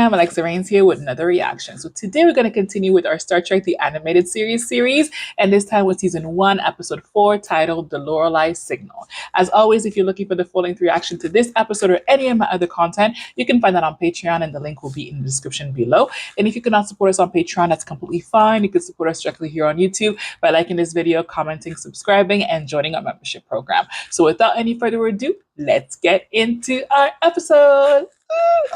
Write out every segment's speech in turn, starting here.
fam, Alexxa here with another reaction. So today we're going to continue with our Star Trek The Animated Series, and this time with Season 1, Episode 4, titled The LORELEI Signal. As always, if you're looking for the full-length reaction to this episode or any of my other content, you can find that on Patreon, and the link will be in the description below. And if you cannot support us on Patreon, that's completely fine. You can support us directly here on YouTube by liking this video, commenting, subscribing, and joining our membership program. So without any further ado, let's get into our episode.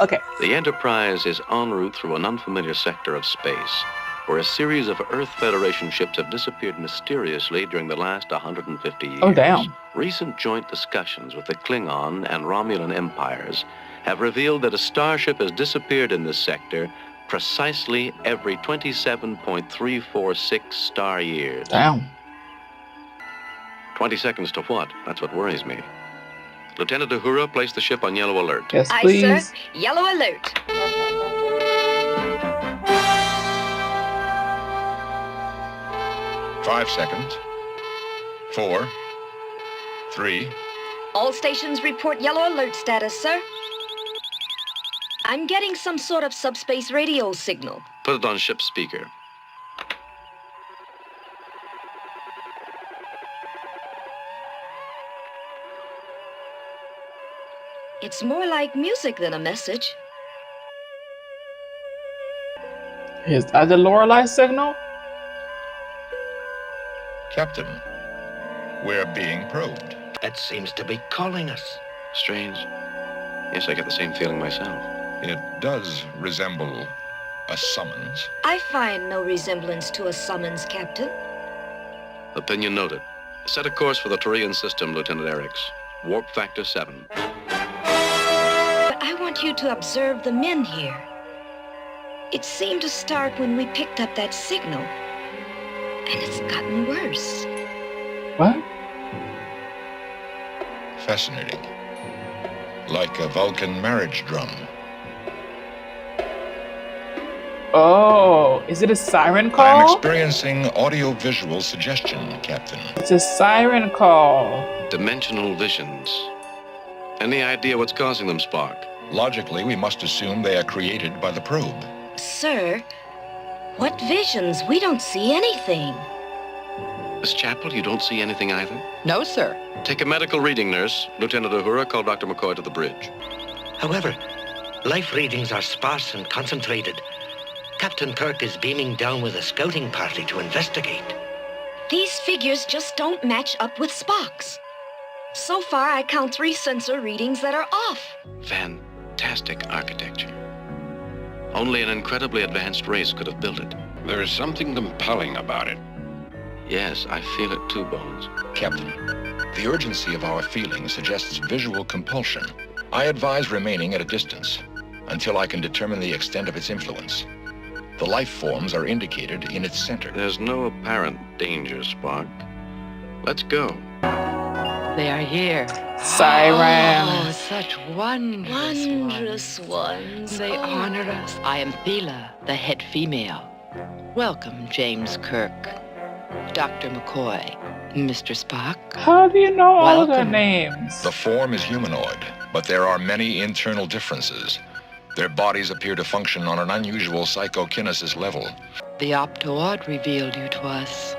Okay. The Enterprise is en route through an unfamiliar sector of space, where a series of Earth Federation ships have disappeared mysteriously during the last 150 years. Oh, damn. Recent joint discussions with the Klingon and Romulan empires have revealed that a starship has disappeared in this sector precisely every 27.346 star years. Damn. 20 seconds to what? That's what worries me. Lieutenant Uhura, place the ship on yellow alert. Yes, please. Aye, sir. Yellow alert. Five seconds. 4, 3. All stations report yellow alert status, sir. I'm getting some sort of subspace radio signal. Put it on ship speaker. It's more like music than a message. Is that the LORELEI signal? Captain, we're being probed. It seems to be calling us. Strange. Yes, I get the same feeling myself. It does resemble a summons. I find no resemblance to a summons, Captain. Opinion noted. Set a course for the Turian system, Lieutenant Ericks. Warp factor 7. But I want you to observe the men here. It seemed to start when we picked up that signal, and it's gotten worse. What? Fascinating. Like a Vulcan marriage drum. Oh, is it a siren I'm call? experiencing audio-visual suggestion, Captain. It's a siren call. Dimensional visions. Any idea what's causing them, Spock? Logically, we must assume they are created by the probe. Sir, what visions? We don't see anything. Miss Chapel, you don't see anything either? No, sir. Take a medical reading, nurse. Lieutenant Uhura, call Dr. McCoy to the bridge. However, life readings are sparse and concentrated. Captain Kirk is beaming down with a scouting party to investigate. These figures just don't match up with Spock's. So far, I count 3 sensor readings that are off. Fantastic architecture. Only an incredibly advanced race could have built it. There is something compelling about it. Yes, I feel it too, Bones. Captain, the urgency of our feeling suggests visual compulsion. I advise remaining at a distance until I can determine the extent of its influence. The life forms are indicated in its center. There's no apparent danger, Spock. Let's go. They are here. Siren. Oh, such wondrous ones. They honor us. I am Thela, the head female. Welcome, James Kirk, Dr. McCoy, Mr. Spock. How do you know all their Welcome. names? The form is humanoid, but there are many internal differences. Their bodies appear to function on an unusual psychokinesis level. The Optoad revealed you to us.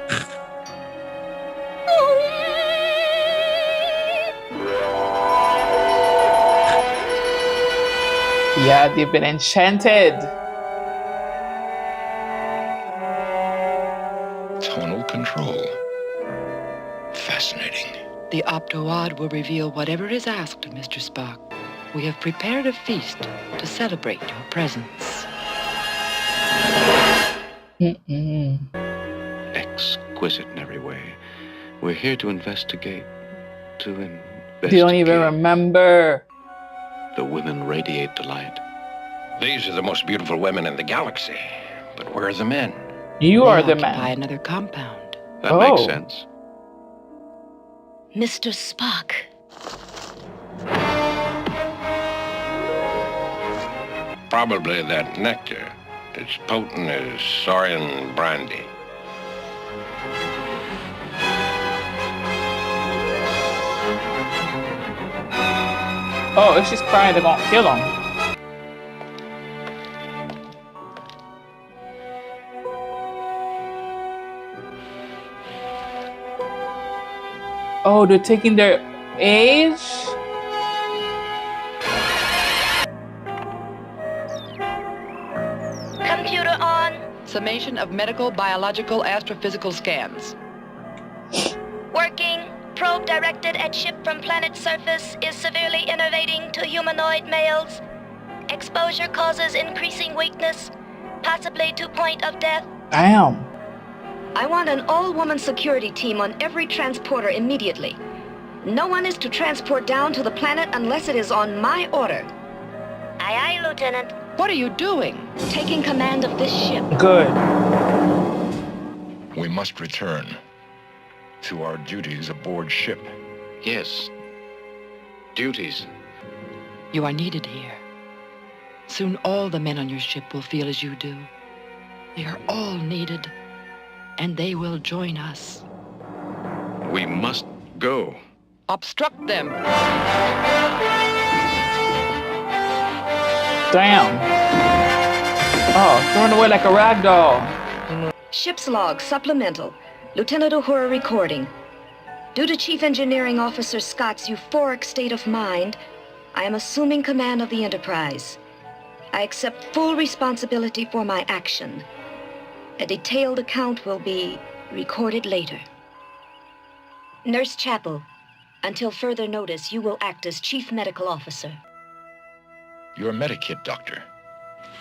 Yeah, they've been enchanted. Tonal control. Fascinating. The Optoad will reveal whatever is asked, Mr. Spock. We have prepared a feast to celebrate your presence. Exquisite in every way. We're here to investigate, to investigate. They don't even remember. The women radiate delight. These are the most beautiful women in the galaxy. But where are the men? You They are the occupy man. another compound. That Oh. makes sense. Mr. Spock. Probably that nectar. It's potent as saurian brandy. Oh, if she's crying, they're gonna kill him. Oh, they're taking their age? Computer on. Summation of medical, biological, astrophysical scans. Working. Probe directed at ship from planet surface is severely innervating to humanoid males. Exposure causes increasing weakness, possibly to point of death. Damn. I want an all-woman security team on every transporter immediately. No one is to transport down to the planet unless it is on my order. Aye, aye, Lieutenant. What are you doing? Taking command of this ship. Good. We must return to our duties aboard ship. Yes. Duties. You are needed here. Soon all the men on your ship will feel as you do. They are all needed, and they will join us. We must go. Obstruct them. Damn. Oh, thrown away like a rag doll. Ship's log, supplemental. Lieutenant Uhura recording. Due to Chief Engineering Officer Scott's euphoric state of mind, I am assuming command of the Enterprise. I accept full responsibility for my action. A detailed account will be recorded later. Nurse Chapel, until further notice, you will act as Chief Medical Officer. Your medikit, Doctor.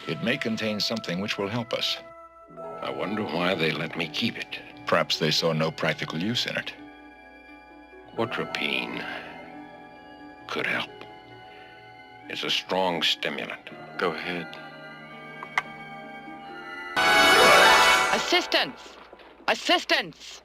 It may contain something which will help us. I wonder why they let me keep it. Perhaps they saw no practical use in it. Quatropine could help. It's a strong stimulant. Go ahead. Assistance! Assistance!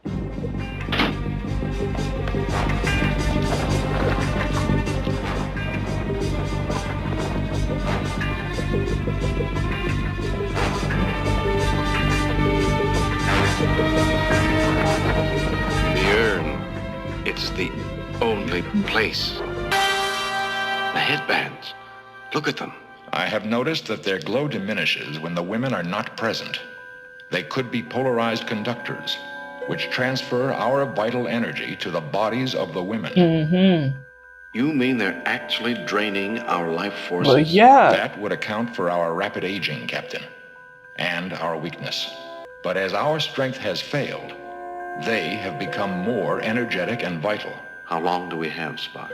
The urn. It's the only place. The headbands. Look at them. I have noticed that their glow diminishes when the women are not present. They could be polarized conductors, which transfer our vital energy to the bodies of the women. Mm-hmm. You mean they're actually draining our life forces? Well, yeah. That would account for our rapid aging, Captain, and our weakness. But as our strength has failed, they have become more energetic and vital. How long do we have, Spock?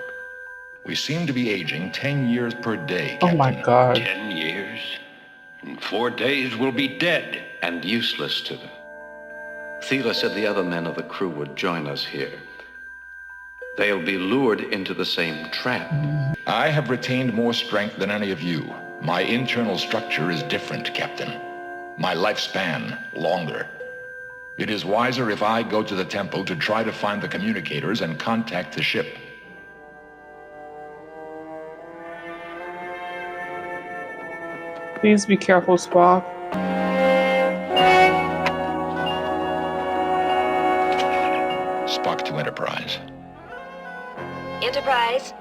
We seem to be aging 10 years per day, Oh Captain. my God. 10 years. In 4 days, we'll be dead. And useless to them. Thela said the other men of the crew would join us here. They'll be lured into the same trap. I have retained more strength than any of you. My internal structure is different, Captain. My lifespan longer. It is wiser if I go to the temple to try to find the communicators and contact the ship. Please be careful, Spock. Spock to Enterprise. Enterprise,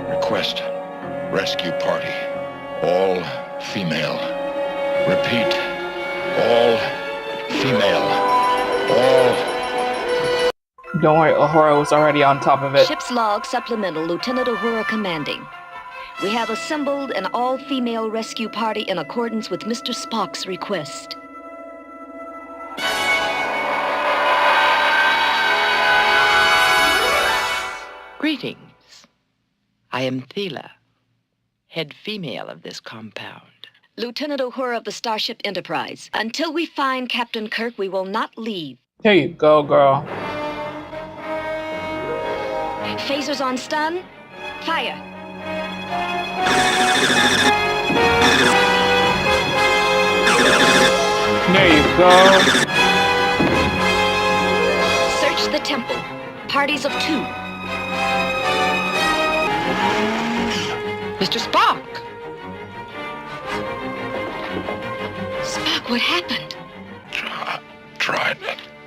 Request. Rescue party. All female. Repeat. All female. All. Don't worry, Uhura was already on top of it. ship's log, supplemental, Lieutenant Uhura commanding. We have assembled an all-female rescue party in accordance with Mr. Spock's request. Greetings. I am Thela, head female of this compound. Lieutenant Uhura of the Starship Enterprise. Until we find Captain Kirk, we will not leave. Here you go, girl. Phasers on stun. Fire. There you go. Search the temple. Parties of 2. Mr. Spock! Spock, what happened? Try it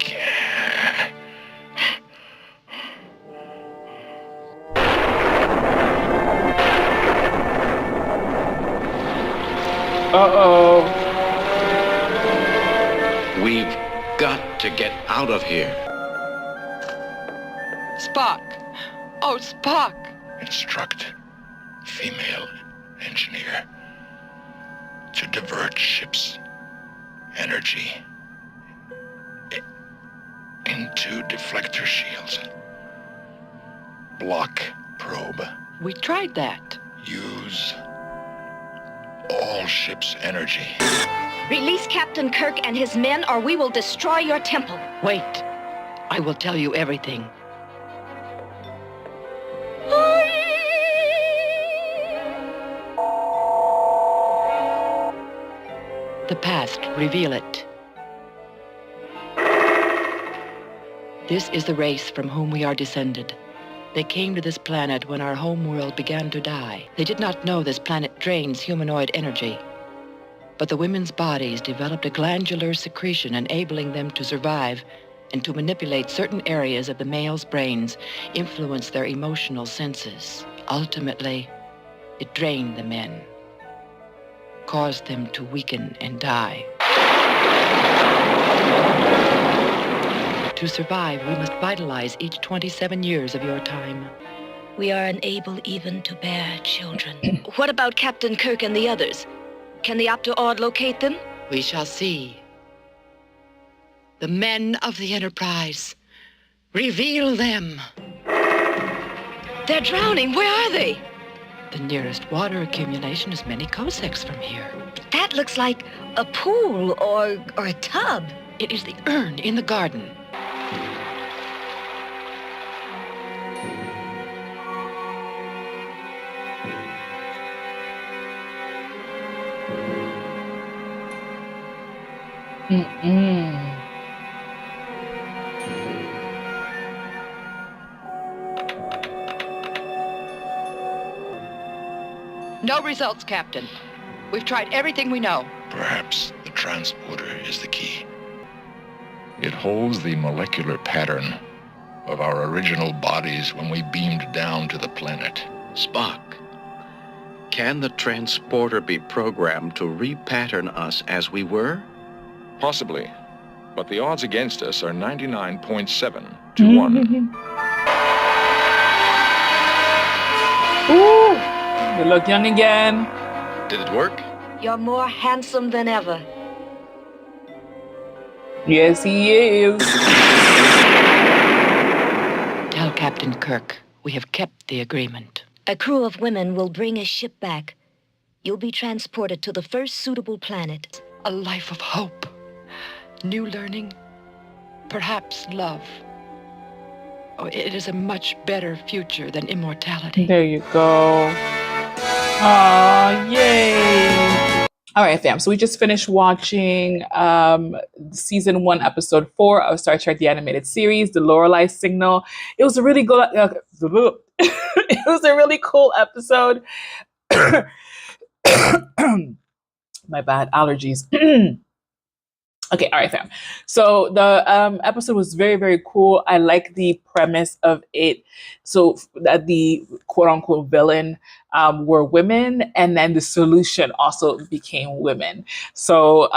again. Uh-oh. We've got to get out of here. Spock! Oh, Spock! Instruct female engineer to divert ship's energy into deflector shields. Block probe. We tried that. Use all ship's energy. Release Captain Kirk and his men, or we will destroy your temple. Wait. I will tell you everything. The past, reveal it. This is the race from whom we are descended. They came to this planet when our home world began to die. They did not know this planet drains humanoid energy. But the women's bodies developed a glandular secretion enabling them to survive and to manipulate certain areas of the male's brains, influence their emotional senses. Ultimately, it drained the men, caused them to weaken and die. To survive, we must vitalize each 27 years of your time. We are unable even to bear children. What about Captain Kirk and the others? Can the Opto-Ord locate them? We shall see. The men of the Enterprise. Reveal them. They're drowning. Where are they? The nearest water accumulation is many cosecks from here. That looks like a pool or a tub. It is the urn in the garden. No results, Captain. We've tried everything we know. Perhaps the transporter is the key. It holds the molecular pattern of our original bodies when we beamed down to the planet. Spock, can the transporter be programmed to repattern us as we were? Possibly, but the odds against us are 99.7 to 1. Ooh, you look young again. Did it work? You're more handsome than ever. Yes, he is. Tell Captain Kirk we have kept the agreement. A crew of women will bring a ship back. You'll be transported to the first suitable planet. A life of hope. New learning. Perhaps love. Oh, it is a much better future than immortality. There you go. Aw, yay. All right, fam. So we just finished watching season 1, episode 4 of Star Trek: The Animated Series, The LORELEI Signal. It was a really good. It was a really cool episode. My bad, allergies. Okay, all right, fam. So the episode was very, very cool. I like the premise of it. So that the quote-unquote villain were women, and then the solution also became women. So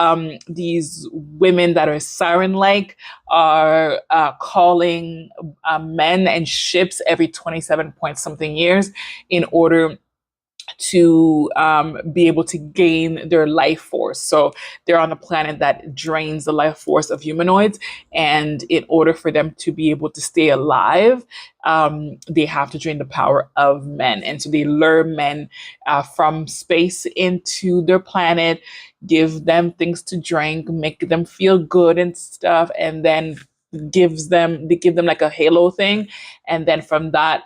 these women that are siren-like are calling men and ships every 27 point something years in order to be able to gain their life force. So they're on a planet that drains the life force of humanoids. And in order for them to be able to stay alive, they have to drain the power of men. And so they lure men from space into their planet, give them things to drink, make them feel good and stuff, and then they give them like a halo thing, and then from that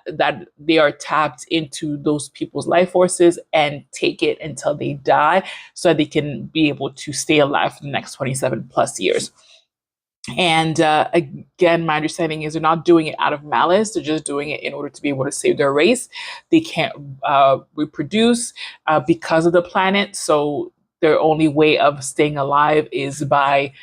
they are tapped into those people's life forces and take it until they die, so that they can be able to stay alive for the next 27 plus years. And again, my understanding is they're not doing it out of malice. They're just doing it in order to be able to save their race. They can't reproduce because of the planet, so their only way of staying alive is by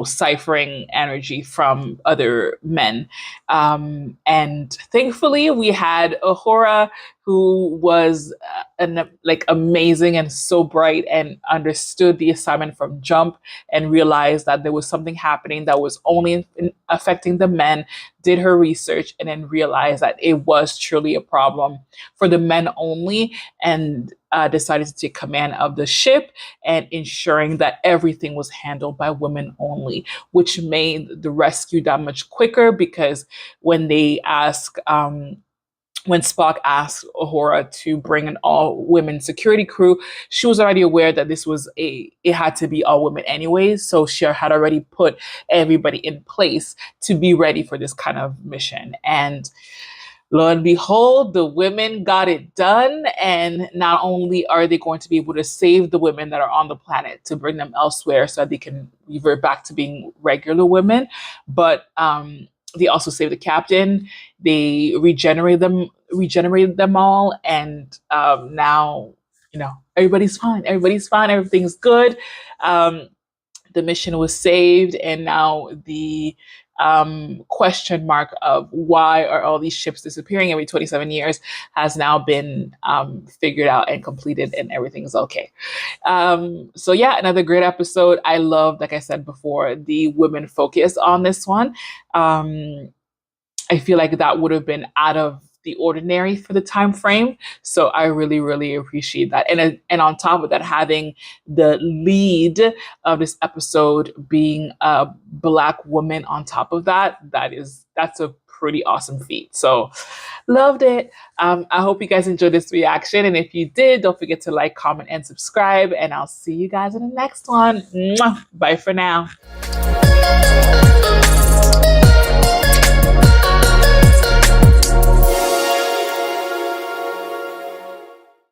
ciphering energy from other men. And thankfully we had Uhura who was like amazing and so bright and understood the assignment from jump and realized that there was something happening that was only affecting the men, did her research, and then realized that it was truly a problem for the men only, and decided to take command of the ship and ensuring that everything was handled by women only, which made the rescue that much quicker, because when Spock asked Uhura to bring an all-women security crew, she was already aware that it had to be all women anyways. So she had already put everybody in place to be ready for this kind of mission. And lo and behold, the women got it done. And not only are they going to be able to save the women that are on the planet to bring them elsewhere so that they can revert back to being regular women, but they also saved the captain. They regenerated them all, and now everybody's fine. Everybody's fine. Everything's good. The mission was saved, and now the question mark of why are all these ships disappearing every 27 years has now been figured out and completed, and everything's okay. So yeah, another great episode. I love, like I said before, the women focus on this one. I feel like that would have been out of the ordinary for the time frame. So I really, really appreciate that. And on top of that, having the lead of this episode being a Black woman on top of that's a pretty awesome feat. So loved it. I hope you guys enjoyed this reaction. And if you did, don't forget to like, comment, and subscribe. And I'll see you guys in the next one. Mwah! Bye for now.